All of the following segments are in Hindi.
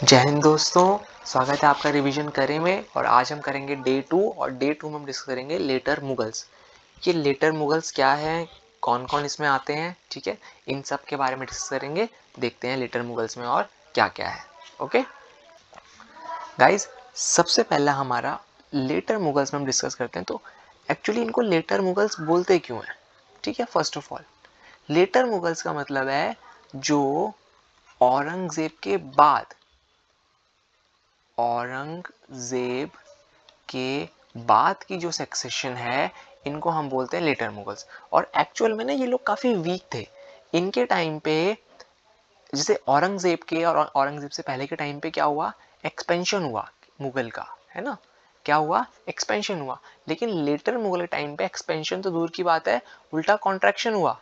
जय हिंद दोस्तों, स्वागत है आपका रिवीजन करे में। और आज हम करेंगे डे 2 और डे 2 में हम डिस्कस करेंगे लेटर मुगल्स। ये लेटर मुगल्स क्या है, कौन कौन इसमें आते हैं, ठीक है, इन सब के बारे में डिस्कस करेंगे। देखते हैं लेटर मुगल्स में और क्या क्या है। ओके गाइज, सबसे पहला हमारा लेटर मुगल्स में हम डिस्कस करते हैं। तो एक्चुअली इनको लेटर मुगल्स बोलते क्यों हैं, ठीक है। First of all, later Mughals का मतलब है जो औरंगजेब के बाद की जो सक्सेशन है, इनको हम बोलते हैं लेटर मुगल्स। और एक्चुअल में ना ये लोग काफ़ी वीक थे इनके टाइम पे। जैसे औरंगजेब के और औरंगजेब से पहले के टाइम पे क्या हुआ, एक्सपेंशन हुआ मुगल का, है ना। क्या हुआ, एक्सपेंशन हुआ। लेकिन लेटर मुगल टाइम पे एक्सपेंशन तो दूर की बात है, उल्टा कॉन्ट्रैक्शन हुआ।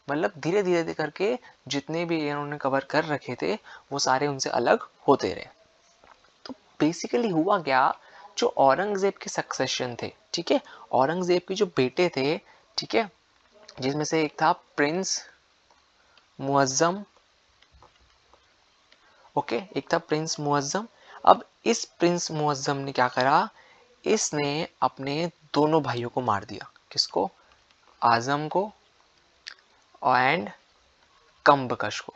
मतलब धीरे धीरे करके जितने भी इन्होंने कवर कर रखे थे वो सारे उनसे अलग होते रहे। तो बेसिकली हुआ क्या, जो औरंगजेब के सक्सेशन थे, ठीक है, औरंगजेब के जो बेटे थे, ठीक है, जिसमें से एक था प्रिंस मुअज्जम। ओके, एक था प्रिंस मुअज्जम। अब इस प्रिंस मुअज्जम ने क्या करा, इसने अपने दोनों भाइयों को मार दिया। किसको, आजम को एंड कम्बकश को।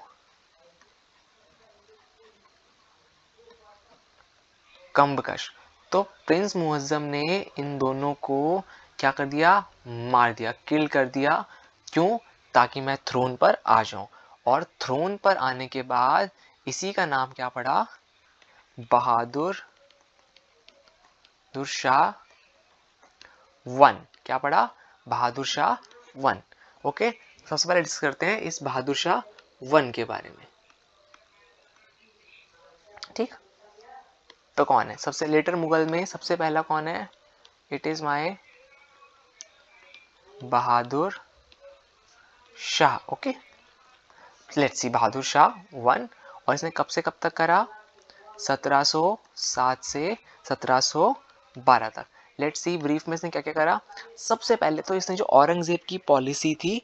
कम्बकश। तो प्रिंस मुअज्जम ने इन दोनों को क्या कर दिया, मार दिया, किल कर दिया। क्यों, ताकि मैं थ्रोन पर आ जाऊं। और थ्रोन पर आने के बाद इसी का नाम क्या पड़ा, बहादुर शाह वन। क्या पड़ा, बहादुर शाह वन। ओके, सबसे पहले डिस्कस करते हैं इस बहादुर शाह वन के बारे में। ठीक, तो कौन है सबसे लेटर मुगल में, सबसे पहला कौन है, it is my Bahadur Shah. Okay, let's see, Bahadur Shah one. और इसने कब से कब तक करा, 1707 से 1712 तक। लेट्स सी ब्रीफ में इसने क्या क्या करा। सबसे पहले तो इसने जो औरंगजेब की पॉलिसी थी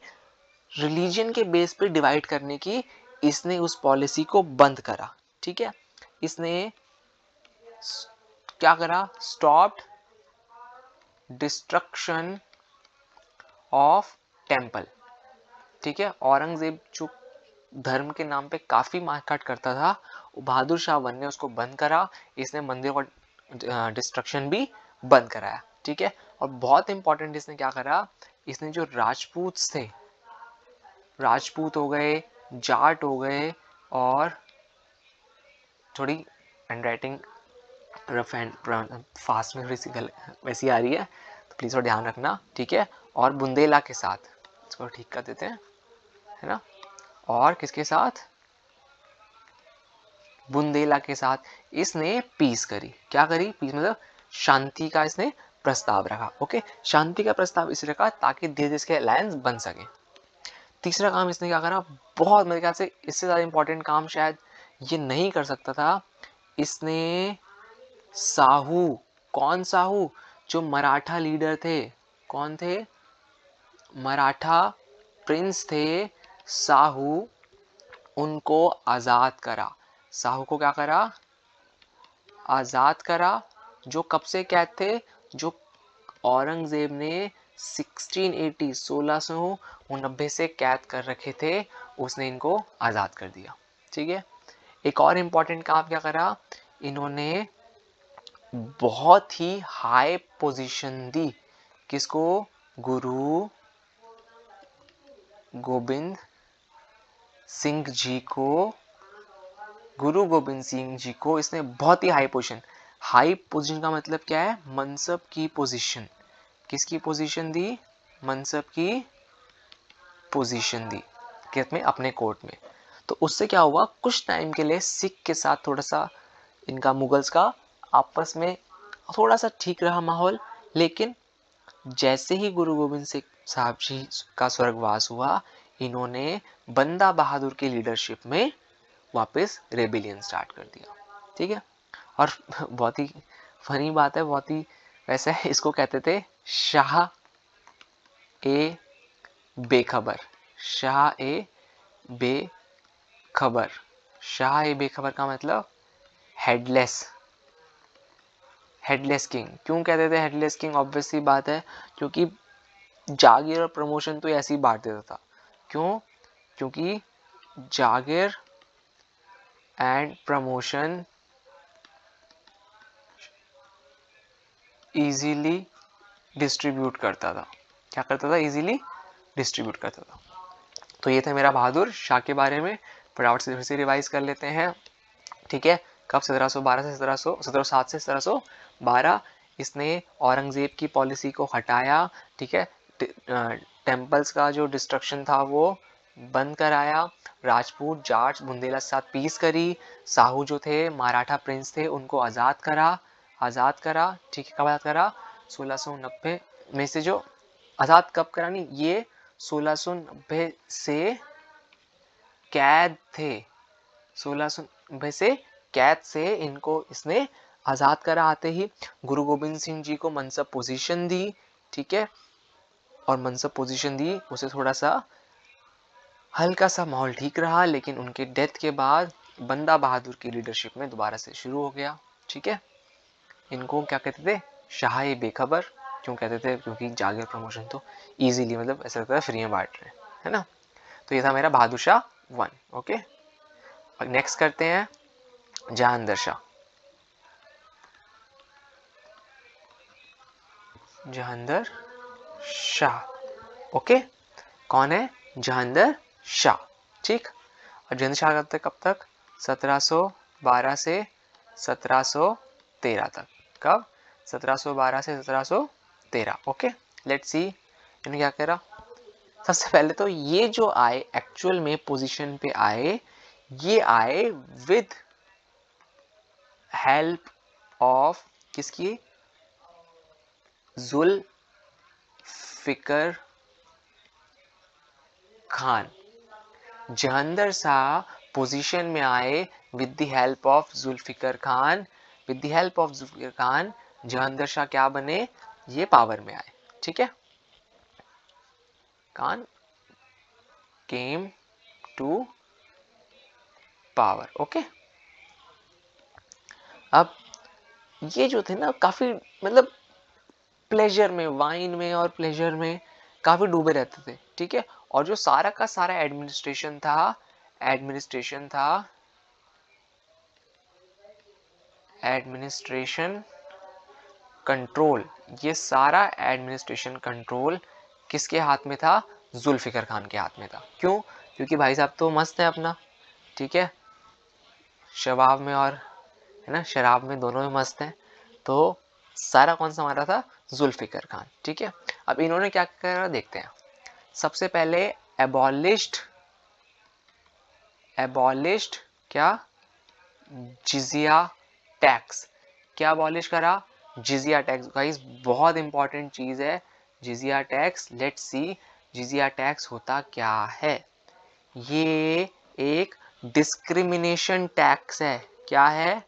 रिलीजन के बेस पे डिवाइड करने की, इसने उस पॉलिसी को बंद करा। ठीक है, इसने क्या करा, स्टॉप्ड डिस्ट्रक्शन ऑफ टेम्पल। ठीक है, औरंगजेब जो धर्म के नाम पे काफी मारकाट करता था, बहादुर शाह वन ने उसको बंद करा। इसने मंदिर का डिस्ट्रक्शन भी बंद कराया। ठीक है, और बहुत इंपॉर्टेंट इसने क्या करा, इसने जो राजपूत थे, राजपूत हो गए, जाट हो गए, और थोड़ी हैंडराइटिंग रफ एंड फास्ट में वैसी आ रही है, तो प्लीज थोड़ा ध्यान रखना। ठीक है, और बुंदेला के साथ इसको ठीक कर देते हैं, है ना। और किसके साथ, बुंदेला के साथ इसने पीस करी। क्या करी, पीस मतलब शांति का इसने प्रस्ताव रखा। ओके, शांति का प्रस्ताव इसलिए रखा ताकि धीरे धीरे इसके अलायंस बन सके। तीसरा काम इसने क्या करा, बहुत मेरे ख्याल से इससे ज्यादा इंपॉर्टेंट काम शायद ये नहीं कर सकता था, इसने साहू, कौन साहू, जो मराठा लीडर थे, कौन थे, मराठा प्रिंस थे साहू, उनको आजाद करा। साहू को क्या करा, आजाद करा, जो कब से कैद थे, जो औरंगजेब ने 1690 से कैद कर रखे थे, उसने इनको आजाद कर दिया। ठीक है, एक और इम्पोर्टेंट काम क्या करा, इन्होंने बहुत ही हाई पोजीशन दी। किसको, गुरु गोविंद सिंह जी को, गुरु गोविंद सिंह जी को इसने बहुत ही हाई पोजीशन, हाई पोजीशन का मतलब क्या है, मनसब की पोजीशन। किसकी पोजीशन दी, मनसब की पोजीशन दी, किस में, अपने कोर्ट में। तो उससे क्या हुआ, कुछ टाइम के लिए सिख के साथ थोड़ा सा इनका, मुगल्स का आपस में थोड़ा सा ठीक रहा माहौल। लेकिन जैसे ही गुरु गोविंद सिंह साहब जी का स्वर्गवास हुआ, इन्होंने बंदा बहादुर की लीडरशिप में वापस रेबिलियन स्टार्ट कर दिया। ठीक है, और बहुत ही फनी बात है, बहुत ही वैसे है, इसको कहते थे शाह ए बेखबर, शाह ए बेखबर। शाह बेखबर का मतलब हेडलेस, हेडलेस किंग। क्यों कहते थे हेडलेस किंग? ऑब्वियसली बात है, क्योंकि जागीर और प्रमोशन तो ऐसे ही बांट देता था। क्यों? क्योंकि जागीर एंड प्रमोशन इजीली डिस्ट्रीब्यूट करता था। क्या करता था? इजीली डिस्ट्रीब्यूट करता था। तो ये था मेरा बहादुर शाह के बारे में। फटाफट से फिर से रिवाइज कर लेते हैं, ठीक है। कब? 1712 से 1707 से 1712 इसने औरंगजेब की पॉलिसी को हटाया, ठीक है। टेम्पल्स का जो डिस्ट्रक्शन था वो बंद कराया, राजपूत जाट्स बुंदेला के साथ पीस करी, साहू जो थे मराठा प्रिंस थे उनको आज़ाद करा, ठीक है। कब आज़ाद करा? 1690 में से। जो आज़ाद कब करा? नहीं, ये 1690 से कैद थे, 1690 से कैद से इनको इसने आज़ाद करा। आते ही गुरु गोविंद सिंह जी को मनसब पोजीशन दी, ठीक है। और मनसब पोजीशन दी, उसे थोड़ा सा हल्का सा माहौल ठीक रहा, लेकिन उनके डेथ के बाद बंदा बहादुर की लीडरशिप में दोबारा से शुरू हो गया, ठीक है। इनको क्या कहते थे? शाह बेखबर। क्यों कहते थे? क्योंकि जागीर प्रमोशन तो इजीली, मतलब ऐसा लगता है फ्री में बांट रहे हैं, है ना। तो ये था मेरा बहादुर शाह 1, ओके। नेक्स्ट करते हैं जहांगीर शाह। जहांगीर शाह, ओके। कौन है? जहांगीर शाह, ठीक। और जहांगीर शाह कब तक? 1712 से 1713 तक। कब? 1712 से 1713, ओके। लेट्स सी इन्होंने क्या करा। सबसे पहले तो ये जो आए एक्चुअल में पोजीशन पे आए, ये आए विद हेल्प ऑफ किसकी? जुल्फिकर खान। जहांगीर शाह पोजीशन में आए with the help of Zulfiqar Khan. With the help of Zulfiqar Khan Jahangir Shah क्या बने? ये पावर में आए, ठीक है। Khan came to power, okay. अब ये जो थे ना काफी, मतलब प्लेजर में, वाइन में और प्लेजर में काफी डूबे रहते थे, ठीक है। और जो सारा का सारा एडमिनिस्ट्रेशन था एडमिनिस्ट्रेशन कंट्रोल, ये सारा एडमिनिस्ट्रेशन कंट्रोल किसके हाथ में था? जुल्फिकर खान के हाथ में था। क्यों? क्योंकि भाई साहब तो मस्त है अपना, ठीक है, शबाब में और, है ना, शराब में, दोनों में मस्त है। तो सारा कौन सा हमारा था? जुल्फिकर खान, ठीक है। अब इन्होंने क्या करा देखते हैं। सबसे पहले एबॉलिश्ड क्या? जिजिया टैक्स। क्या अबॉलिश करा? जिजिया टैक्स। गाइस बहुत इंपॉर्टेंट चीज है जिजिया टैक्स। लेट्स सी जिजिया टैक्स होता क्या है। ये एक डिस्क्रिमिनेशन टैक्स है। क्या है?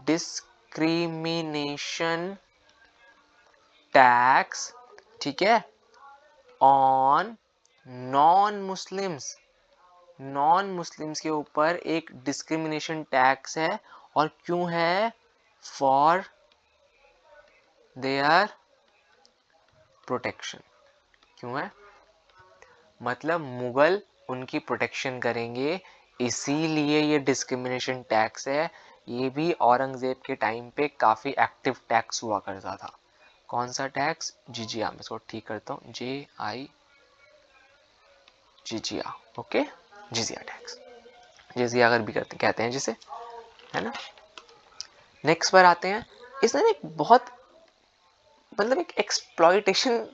डिस्क्रिमिनेशन टैक्स, ठीक है, ऑन नॉन मुस्लिम्स के ऊपर एक डिस्क्रिमिनेशन टैक्स है। और क्यों है? For their protection. क्यों है? मतलब मुगल उनकी प्रोटेक्शन करेंगे, इसीलिए ये डिस्क्रिमिनेशन टैक्स है। ये भी औरंगजेब के टाइम पे काफी एक्टिव टैक्स हुआ करता था। कौन सा टैक्स? जिजिया। मैं इसको ठीक करता हूँ, JI जिजिया, ओके। जिजिया टैक्स, जिजिया अगर भी कहते हैं जिसे, है ना। नेक्स्ट पर आते हैं। इसने एक बहुत, मतलब एक एक्सप्लॉइटेशन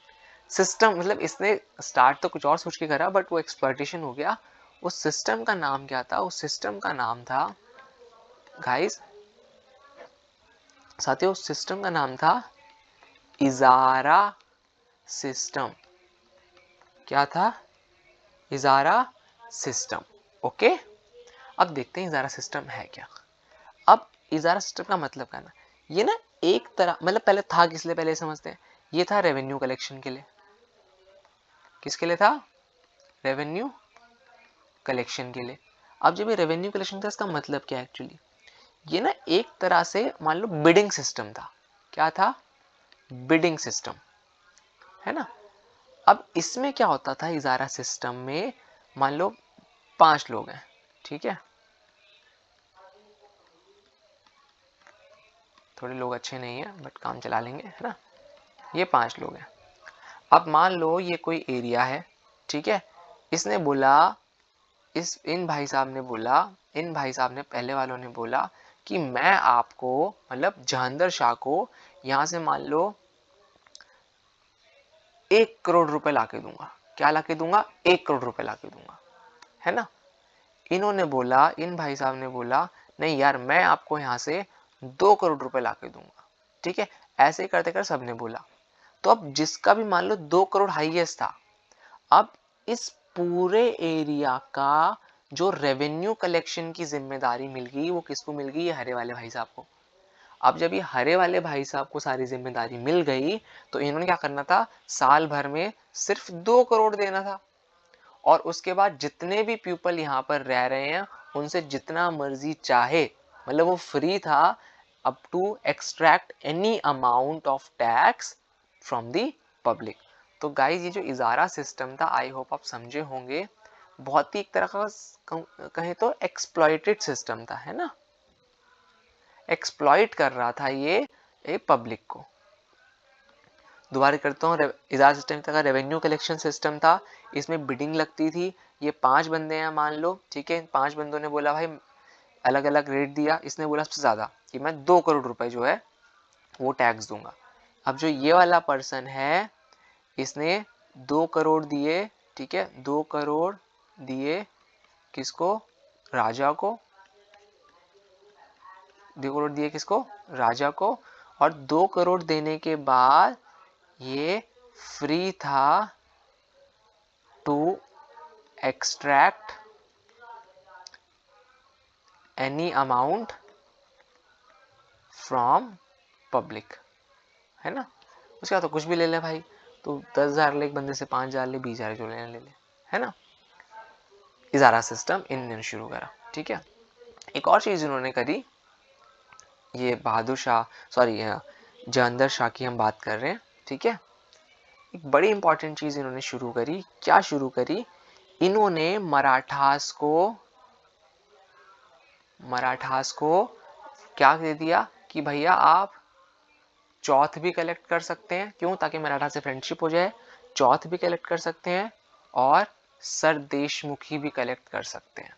सिस्टम, मतलब इसने स्टार्ट तो कुछ और सोच के करा, बट वो एक्सप्लॉइटेशन हो गया। उस सिस्टम का नाम क्या था? उस सिस्टम का नाम था, गाइस साथियों, उस सिस्टम का नाम था इजारा सिस्टम। क्या था? इजारा सिस्टम, ओके। अब देखते हैं इजारा सिस्टम है क्या। अब इजारा सिस्टम का मतलब क्या ना, ये ना एक तरह, मतलब पहले था किस लिए, पहले समझते हैं। ये था रेवेन्यू कलेक्शन के लिए। किसके लिए था? रेवेन्यू कलेक्शन के लिए। अब जब ये रेवेन्यू कलेक्शन था, इसका मतलब क्या है एक्चुअली, ये ना एक तरह से मान लो बिडिंग सिस्टम था। क्या था? बिडिंग सिस्टम, है ना। अब इसमें क्या होता था इजारा सिस्टम में, मान लो 5 लोग हैं, ठीक है, थोड़े लोग अच्छे नहीं है बट काम चला लेंगे, है ना। ये 5 लोग हैं। अब मान लो ये कोई एरिया है, ठीक है, इसने बोला, इन भाई साहब ने बोला, इन भाई साहब ने, पहले वालों ने बोला कि मैं आपको, मतलब जहांदर शाह को यहां से मान लो 1 करोड़ रुपए लाके दूंगा। क्या लाके दूंगा? 1 करोड़ रुपए लाके दूंगा, है ना। इन्होंने बोला, इन भाई साहब ने बोला, नहीं यार मैं आपको यहां से 2 करोड़ रुपए लाके दूंगा, ठीक है। ऐसे ही करते कर सबने बोला। तो अब जिसका भी मान लो 2 करोड़ हाईएस्ट था, अब इस पूरे एरिया का जो रेवेन्यू कलेक्शन की जिम्मेदारी मिल गई, वो किसको मिल गई? ये हरे वाले भाई साहब को। अब जब ये हरे वाले भाई साहब को सारी जिम्मेदारी मिल गई, तो इन्होंने क्या करना था? साल भर में सिर्फ 2 करोड़ देना था, और उसके बाद जितने भी पीपल यहाँ पर रह रहे हैं उनसे जितना मर्जी चाहे, मतलब वो फ्री था up to extract any amount of tax from the public. तो गाइज ये जो इजारा सिस्टम था, आई होप आप समझे होंगे, बहुत ही एक तरह का कहें तो एक्सप्लॉइटेड सिस्टम था, है ना। एक्सप्लॉइट कर रहा था ये पब्लिक को। दोबारा करता हूँ, इजारा सिस्टम का रेवेन्यू कलेक्शन सिस्टम था, इसमें बिडिंग लगती थी। ये 5 बंदे हैं मान लो, ठीक है, 5 बंदों ने बोला भाई, अलग अलग रेट दिया, इसने बोला सबसे ज्यादा कि मैं 2 करोड़ रुपए जो है वो टैक्स दूंगा। अब जो ये वाला पर्सन है, इसने 2 करोड़ दिए, ठीक है, 2 करोड़ दिए किसको? राजा को। 2 करोड़ दिए किसको? राजा को। और 2 करोड़ देने के बाद ये फ्री था to extract any amount from public, है ना। उसके बाद तो कुछ भी ले ले भाई, तो 10,000 ले एक बंदे से, 5,000 ले, 20,000 जो लेना ले ले, है ना। इजारा सिस्टम इन्होंने शुरू करा, ठीक है। एक और चीज इन्होंने करी, ये बहादुर शाह, सॉरी जहांदर शाह की हम बात कर रहे हैं, ठीक है। एक बड़ी इंपॉर्टेंट चीज इन्होंने शुरू करी। क्या शुरू करी? इन्होंने मराठास को क्या दे दिया कि भैया आप चौथ भी कलेक्ट कर सकते हैं। क्यों? ताकि मराठा से फ्रेंडशिप हो जाए। चौथ भी कलेक्ट कर सकते हैं और सर देशमुखी भी कलेक्ट कर सकते हैं।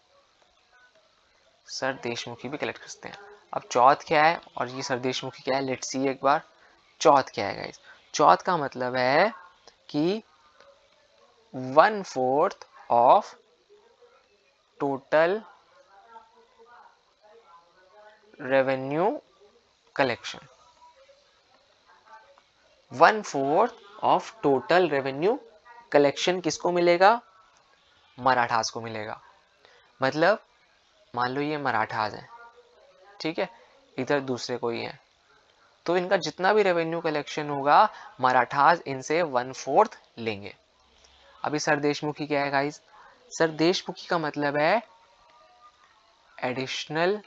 सर देशमुखी भी कलेक्ट कर सकते हैं। अब चौथ क्या है और ये सर देशमुखी क्या है, लेट्स सी एक बार। चौथ क्या है गाइस? चौथ का मतलब है कि 1/4 of total revenue collection. 1/4 of total revenue collection किसको मिलेगा? मराठास को मिलेगा। मतलब मान लो ये मराठास हैं, ठीक है, इधर दूसरे कोई हैं, तो इनका जितना भी रेवेन्यू कलेक्शन होगा मराठास इनसे 1/4 लेंगे। अभी सर देशमुखी क्या है गाइस? सर देशमुखी का मतलब है एडिशनल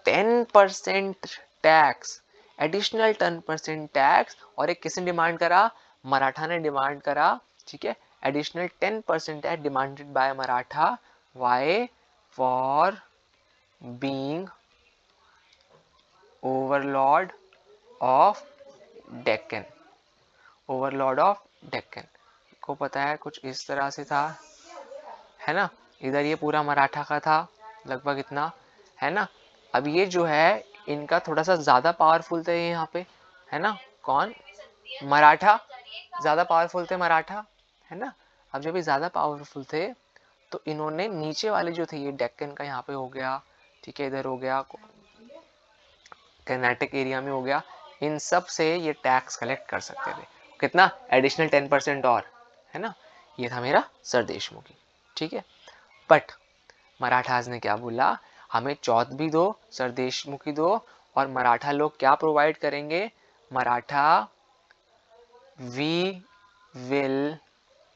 10% टैक्स। Additional 10% tax. और एक किसने डिमांड करा? मराठा ने डिमांड करा, ठीक है। Additional 10% tax demanded by Maratha. Why? For being overlord of Deccan. Overlord of Deccan को पता है कुछ इस तरह से था, है ना। इधर ये पूरा मराठा का था लगभग इतना, है ना। अब ये जो है इनका थोड़ा सा ज्यादा पावरफुल थे यहाँ पे, है ना। कौन? मराठा ज्यादा पावरफुल थे, मराठा, है ना। अब जब ये ज्यादा पावरफुल थे तो इन्होंने नीचे वाले जो थे, ये डेक्कन का यहाँ पे हो गया, ठीक है, इधर हो गया, कर्नाटक एरिया में हो गया, इन सब से ये टैक्स कलेक्ट कर सकते थे। कितना? एडिशनल 10% और, है ना। ये था मेरा सर देशमुखी, ठीक है। बट मराठास ने क्या बोला? हमें चौथ भी दो, सर देशमुखी दो, और मराठा लोग क्या प्रोवाइड करेंगे? मराठा वी विल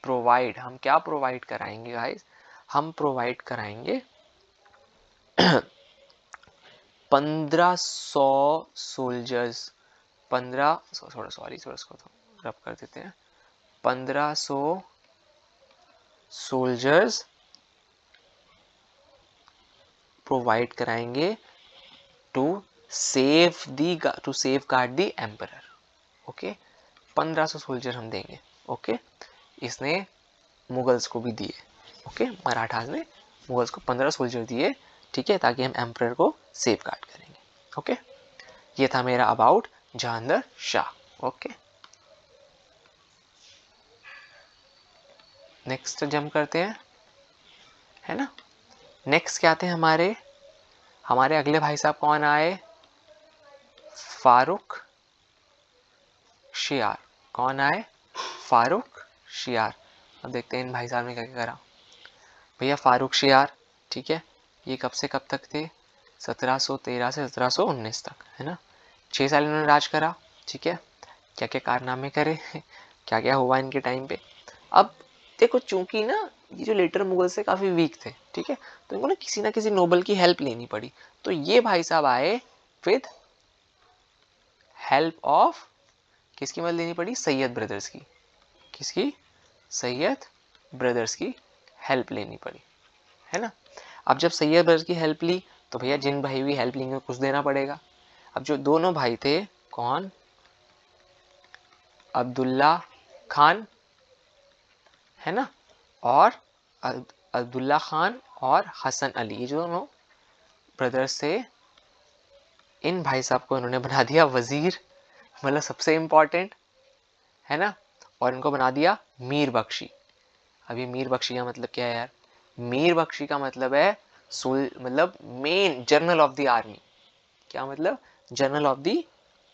प्रोवाइड, हम क्या प्रोवाइड कराएंगे गाइस? हम प्रोवाइड कराएंगे 1500 सोल्जर्स, 15 थोड़ा सॉरी थोड़ा इसको रब कर देते हैं, 1500 सोल्जर्स प्रोवाइड कराएंगे to to safeguard the emperor. Okay, 1500 soldier हम देंगे। ओके, इसने मुगल्स को भी दिए। ओके, मराठास ने मुगल्स को 15 सोल्जर दिए, ठीक है, ताकि हम एम्परर को सेव गार्ड करेंगे। ओके, ये था मेरा about Jahangir Shah. Okay, next jump करते हैं, है ना। नेक्स्ट क्या थे हमारे हमारे अगले भाई साहब कौन आए? फारूक शियार। कौन आए? फारूक शियार। अब देखते हैं इन भाई साहब ने क्या क्या करा। भैया फारूक शियार, ठीक है, ये कब से कब तक थे? 1713 से 1719 तक, है ना। 6 साल इन्होंने राज करा, ठीक है। क्या क्या कारनामे करे क्या क्या हुआ इनके टाइम पे। अब देखो, चूंकि ना ये जो लेटर मुगल से काफी वीक थे, ठीक है, तो इनको ना किसी नोबल की हेल्प लेनी पड़ी। तो ये भाई साहब आए विद हेल्प ऑफ, किसकी मदद लेनी पड़ी? सैयद ब्रदर्स की। किसकी? सैयद ब्रदर्स की हेल्प लेनी पड़ी, है ना। अब जब सैयद ब्रदर्स की हेल्प ली तो भैया जिन भाई भी हेल्प लेंगे कुछ देना पड़ेगा। अब जो दोनों भाई थे, कौन? अब्दुल्ला खान, है ना, और अब्दुल्ला खान और हसन अली, ये जो दोनों ब्रदर्स थे, इन भाई साहब को इन्होंने बना दिया वजीर, मतलब सबसे इंपॉर्टेंट, है ना। और इनको बना दिया मीर बख्शी। अभी मीर बख्शी का मतलब क्या है यार? मीर बख्शी का मतलब है मतलब main general of the army. क्या मतलब? General of the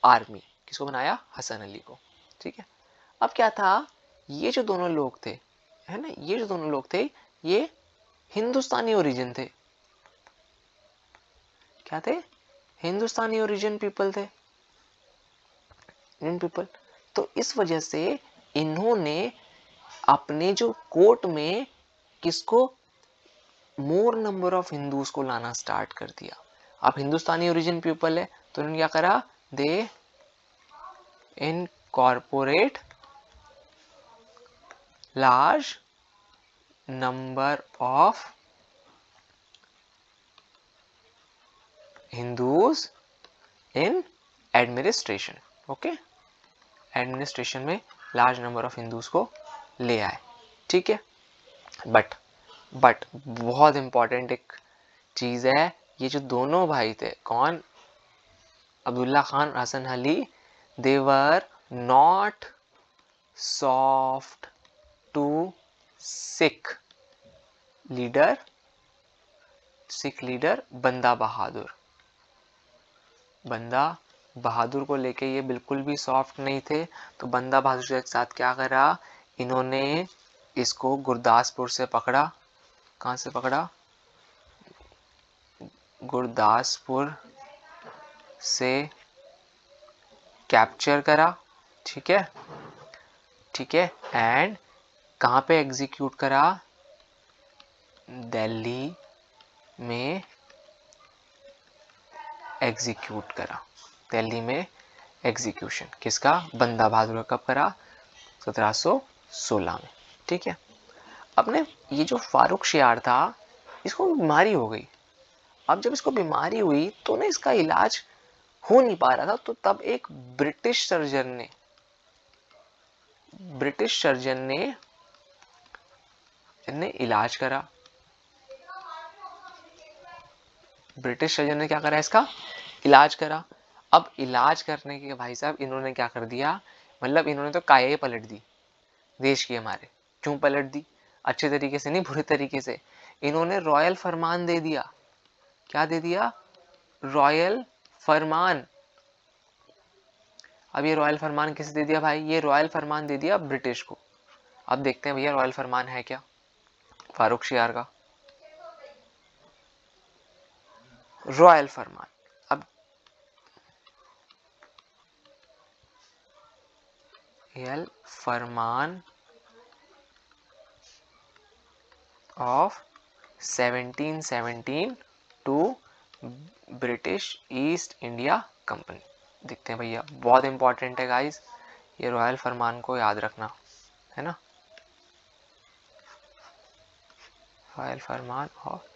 army. किसको बनाया? हसन अली को, ठीक है। अब क्या था, ये जो दोनों लोग थे, है ना, ये जो दोनों लोग थे, ये हिंदुस्तानी ओरिजिन थे। क्या थे? हिंदुस्तानी ओरिजिन पीपल थे, इंडियन पीपल। तो इस वजह से इन्होंने अपने जो कोर्ट में किसको? मोर नंबर ऑफ हिंदूज को लाना स्टार्ट कर दिया। अब हिंदुस्तानी ओरिजिन पीपल है तो इन्होंने क्या करा? They incorporate large number of Hindus in administration. Okay, administration में लार्ज नंबर ऑफ हिंदूज को ले आए, ठीक है। बट बहुत इंपॉर्टेंट एक चीज है, ये जो दोनों भाई थे, कौन? अब्दुल्ला खान और Hasan Ali, they were not soft to Sikh leader Banda Bahadur. बंदा बहादुर को लेके ये बिल्कुल भी सॉफ्ट नहीं थे। तो बंदा बहादुर के साथ क्या करा? इन्होंने इसको गुरदासपुर से पकड़ा। कहां से पकड़ा? गुरदासपुर से कैप्चर करा, ठीक है, ठीक है। एंड कहां पे एग्जीक्यूट करा? दिल्ली में एग्जीक्यूट करा। दिल्ली में एग्जीक्यूशन किसका? बंदा बहादुर का। कब करा? 1716 में, ठीक है। अपने ये जो फारूक शियार था, इसको बीमारी हो गई। अब जब इसको बीमारी हुई तो ना इसका इलाज हो नहीं पा रहा था, तो तब एक ब्रिटिश सर्जन ने इलाज करा। ब्रिटिश सर्जन ने क्या करा? इसका इलाज करा। अब इलाज करने के भाई साहब इन्होंने क्या कर दिया, मतलब इन्होंने तो काया ही पलट दी देश की हमारे। क्यों पलट दी? अच्छे तरीके से नहीं, बुरे तरीके से। इन्होंने रॉयल फरमान दे दिया। क्या दे दिया? रॉयल फरमान। अब ये रॉयल फरमान किसे दे दिया भाई? ये रॉयल फरमान दे दिया ब्रिटिश को। अब देखते हैं भैया रॉयल फरमान है क्या फारूक शियार का। रॉयल फरमान, अब farman of 1717 to British East India company. देखते हैं भैया, बहुत इंपॉर्टेंट है गाइस, ये रॉयल फरमान को याद रखना है ना, royal farman of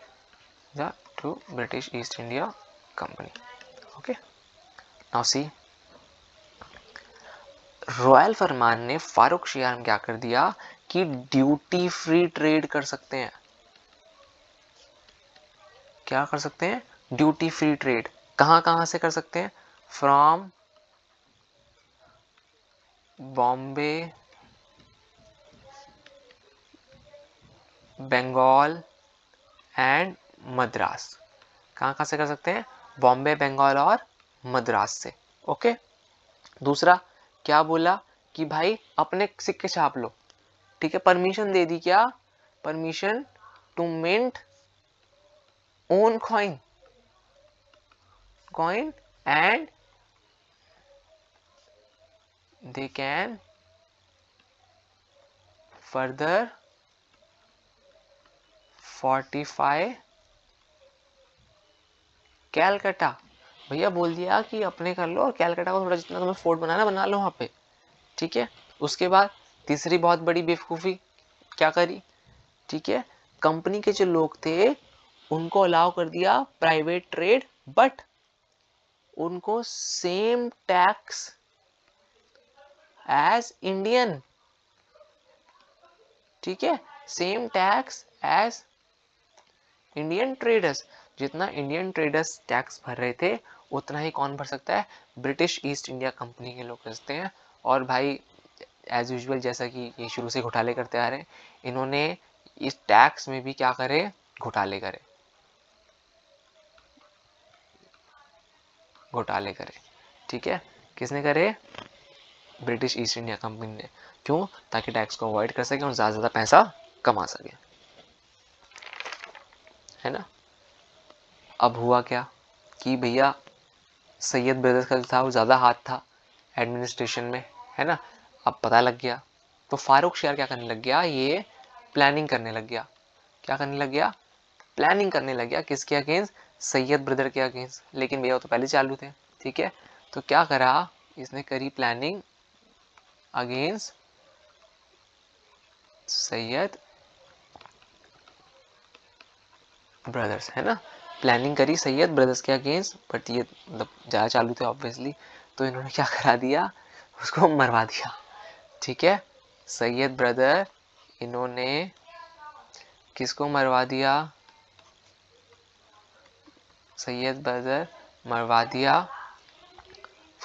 the to British East India company. Okay, now see, royal farman ने फारूक शियार में क्या कर दिया कि ड्यूटी फ्री ट्रेड कर सकते हैं। क्या कर सकते हैं? Duty free trade. कहां कहां से कर सकते हैं? From Bombay, Bengal and Madras. कहां कहां से कर सकते हैं? बॉम्बे, बंगाल और मद्रास से। ओके, दूसरा क्या बोला कि भाई अपने सिक्के छाप लो। ठीक है, परमिशन दे दी। क्या permission? To mint own coin and they can further fortify Calcutta. भैया बोल दिया कि अपने कर लो और कैलकाटा को थोड़ा जितना तुम्हें फोर्ट बनाना बना लो वहां पे। ठीक है, उसके बाद तीसरी बहुत बड़ी बेवकूफी क्या करी? ठीक है, कंपनी के जो लोग थे उनको अलाउ कर दिया प्राइवेट ट्रेड, बट उनको सेम टैक्स एज इंडियन। ठीक है, same tax as Indian traders. जितना इंडियन ट्रेडर्स टैक्स भर रहे थे उतना ही कौन भर सकता है? ब्रिटिश ईस्ट इंडिया कंपनी के लोग करते हैं। और भाई एज यूजुअल, जैसा कि ये शुरू से घोटाले करते आ रहे हैं, इन्होंने इस टैक्स में भी क्या करे? घोटाले करे, घोटाले करे। ठीक है, किसने करे? ब्रिटिश ईस्ट इंडिया कंपनी ने। क्यों? ताकि टैक्स को अवॉइड कर सके और ज्यादा ज्यादा पैसा कमा सके, है ना। अब हुआ क्या कि भैया सैयद ब्रदर्स का था वो ज्यादा हाथ था एडमिनिस्ट्रेशन में, है ना। अब पता लग गया तो फारूक शियार क्या करने लग गया? ये प्लानिंग करने लग गया। क्या करने लग गया? प्लानिंग करने लग गया। किसके अगेंस्ट? सैयद ब्रदर के अगेंस्ट। लेकिन भैया वो तो पहले चालू थे। ठीक है, तो क्या करा इसने? करी प्लानिंग अगेंस्ट सैयद ब्रदर्स, है ना। प्लानिंग करी सैयद ब्रदर्स के अगेंस्ट, बट ये मतलब ज़्यादा चालू थे ऑब्वियसली, तो इन्होंने क्या करा दिया? उसको मरवा दिया। ठीक है, सैयद ब्रदर इन्होंने किसको मरवा दिया? सैयद ब्रदर मरवा दिया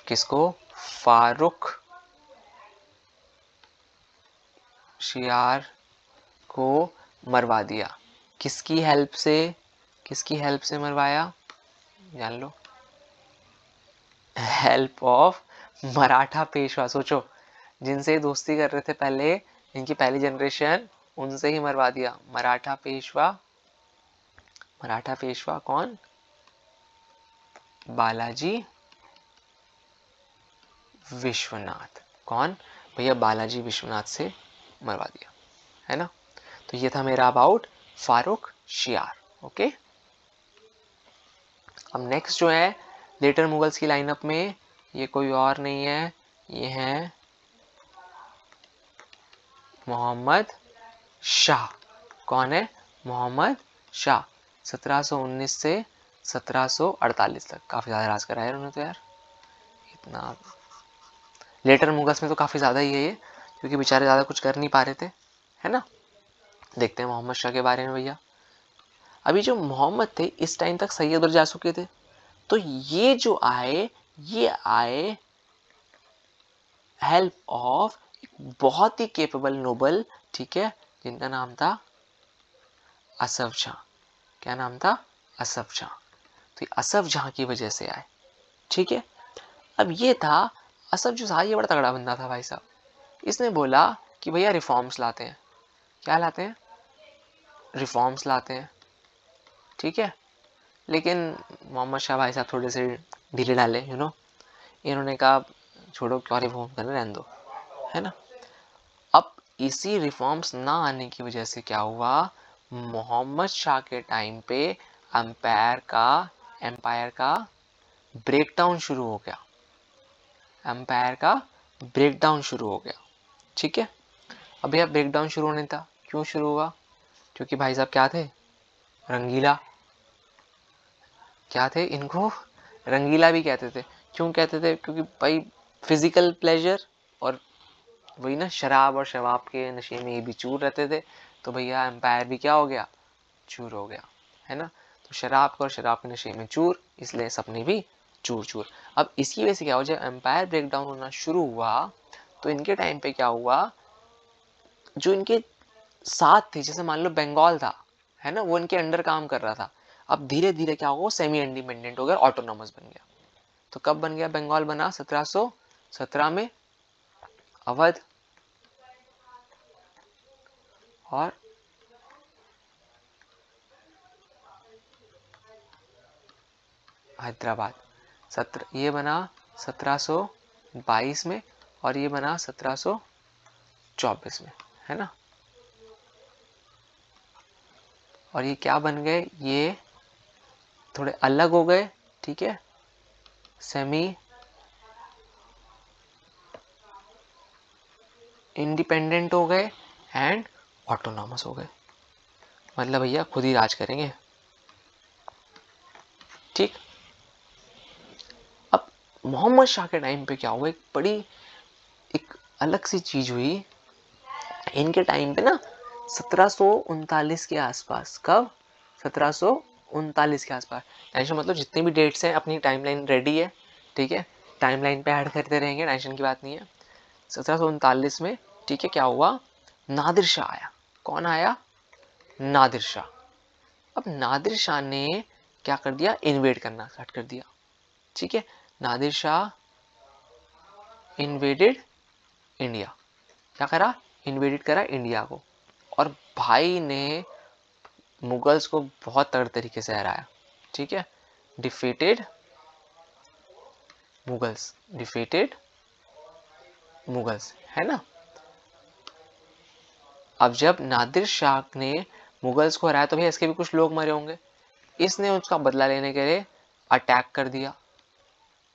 किसको? फारूक शियार को मरवा दिया। किसकी हेल्प से? किसकी हेल्प से मरवाया? जान लो, हेल्प ऑफ मराठा पेशवा। सोचो, जिनसे दोस्ती कर रहे थे पहले, इनकी पहली जनरेशन, उनसे ही मरवा दिया। मराठा पेशवा। मराठा पेशवा कौन? बालाजी विश्वनाथ। कौन? भैया बालाजी विश्वनाथ से मरवा दिया, है ना। तो ये था मेरा अबाउट फारूक शियार। ओके, अब नेक्स्ट जो है लेटर मुगल्स की लाइनअप में, ये कोई और नहीं है, ये है मोहम्मद शाह। कौन है? मोहम्मद शाह। 1719 से 1748 तक काफी ज्यादा राज कराया उन्होंने तो यार। इतना लेटर मुगल्स में तो काफी ज्यादा ही है ये, क्योंकि बेचारे ज्यादा कुछ कर नहीं पा रहे थे, है ना। देखते हैं मोहम्मद शाह के बारे में भैया। अभी जो मोहम्मद थे इस टाइम तक सैयद पर जा चुके थे, तो ये जो आए, ये आए हेल्प ऑफ बहुत ही केपेबल नोबल, ठीक है, जिनका नाम था असफ जहां। क्या नाम था? असफ जहां। तो असफ जहां की वजह से आए। ठीक है, अब ये था असफ जो था, ये बड़ा तगड़ा बंदा था भाई साहब। इसने बोला कि भैया रिफॉर्म्स लाते हैं। क्या लाते हैं? रिफॉर्म्स लाते हैं। ठीक है, लेकिन मोहम्मद शाह भाई साहब थोड़े से ढीले डाले, इन्होंने कहा छोड़ो, क्या रिफॉर्म करने, रहने दो, है ना। अब इसी रिफॉर्म्स ना आने की वजह से क्या हुआ? मोहम्मद शाह के टाइम पे एम्पायर का ब्रेकडाउन शुरू हो गया। एम्पायर का ब्रेकडाउन शुरू हो गया। ठीक है, अब भैया ब्रेकडाउन शुरू होने था, क्यों शुरू हुआ? क्योंकि भाई साहब क्या थे? रंगीला। क्या थे? इनको रंगीला भी कहते थे। क्यों कहते थे? क्योंकि भाई फिजिकल प्लेजर और वही ना, शराब और शराब के नशे में ये भी चूर रहते थे। तो भैया एम्पायर भी क्या हो गया? चूर हो गया, है ना। तो शराब और शराब के नशे में चूर, इसलिए सपने भी चूर चूर। अब इसकी वजह से क्या हुआ, जब एम्पायर ब्रेकडाउन होना शुरू हुआ तो इनके टाइम पे क्या हुआ, जो इनके साथ थे, जैसे मान लो बंगाल था, है ना, वो इनके अंडर काम कर रहा था। अब धीरे धीरे क्या हुआ, सेमी इंडिपेंडेंट हो गया, ऑटोनॉमस बन गया। तो कब बन गया बंगाल? बना 1717 में। अवध और हैदराबाद। ये बना 1722 में और ये बना 1724 में, है ना। और ये क्या बन गए, ये थोड़े अलग हो गए, ठीक है, सेमी इंडिपेंडेंट हो गए एंड ऑटोनॉमस हो गए। मतलब भैया खुद ही राज करेंगे। ठीक। अब मोहम्मद शाह के टाइम पे क्या हुआ, एक अलग सी चीज हुई इनके टाइम पे ना, 1739 के आसपास। कब? 1739 के आसपास। टेंशन मतलब जितनी भी डेट्स हैं अपनी टाइमलाइन रेडी है, ठीक है, टाइमलाइन पे ऐड करते रहेंगे, टेंशन की बात नहीं है। 1739 में, ठीक है, क्या हुआ, नादिर शाह आया। कौन आया? नादिर शाह। अब नादिर शाह ने क्या कर दिया, इन्वेड करना स्टार्ट कर दिया। ठीक है, नादिर शाह इन्वेडेड इंडिया। क्या करा? इन्वेडेड करा इंडिया को। और भाई ने मुगल्स को बहुत तगड़े तरीके से हराया। ठीक है, डिफीटेड मुगल्स, है ना। अब जब नादिर शाह ने मुगल्स को हराया तो भैया इसके भी कुछ लोग मरे होंगे। इसने उसका बदला लेने के लिए अटैक कर दिया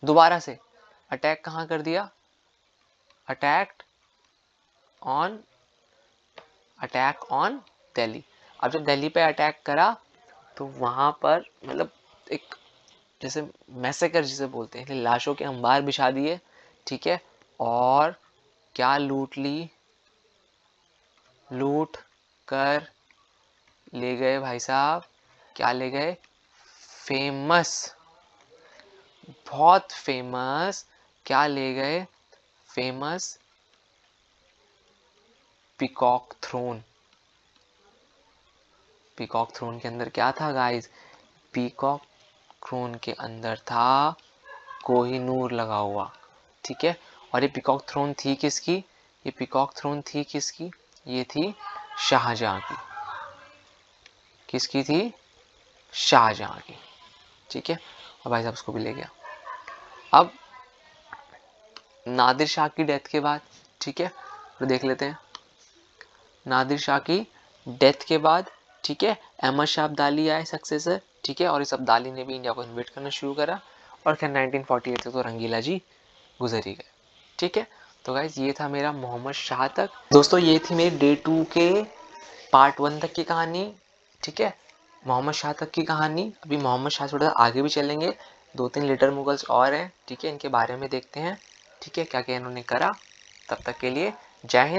दोबारा से। अटैक कहाँ कर दिया? Attack on Delhi. अब जब दिल्ली पे अटैक करा तो वहां पर मतलब एक जैसे मैसेकर जिसे बोलते हैं, लाशों के अंबार बिछा दिए। ठीक है, और क्या लूट कर ले गए भाई साहब, क्या ले गए? बहुत फेमस क्या ले गए? Famous peacock throne. Peacock throne के अंदर क्या था गाइस? पीकॉक थ्रोन के अंदर था कोहिनूर लगा हुआ। ठीक है, और ये पीकॉक थ्रोन थी किसकी? ये थी शाहजहां की। किसकी थी? शाहजहां की। ठीक है, और भाई साहब उसको भी ले गया। अब नादिर शाह की डेथ के बाद, ठीक है, तो देख लेते हैं नादिर शाह की डेथ के बाद। ठीक है, अहमद शाह अब्दाली आए सक्सेसर। ठीक है, और इस अब्दाली ने भी इंडिया को इन्वेट करना शुरू करा। और फिर 1948 तक तो रंगीला जी गुजर ही गए। ठीक है, तो गाइज ये था मेरा मोहम्मद शाह तक। दोस्तों ये थी मेरी डे 2 के पार्ट 1 तक की कहानी। ठीक है, मोहम्मद शाह तक की कहानी। अभी मोहम्मद शाह थोड़ा आगे भी चलेंगे, 2-3 लेटर मुगल्स और हैं। ठीक है, इनके बारे में देखते हैं। ठीक है, क्या क्या इन्होंने करा। तब तक के लिए जय हिंद।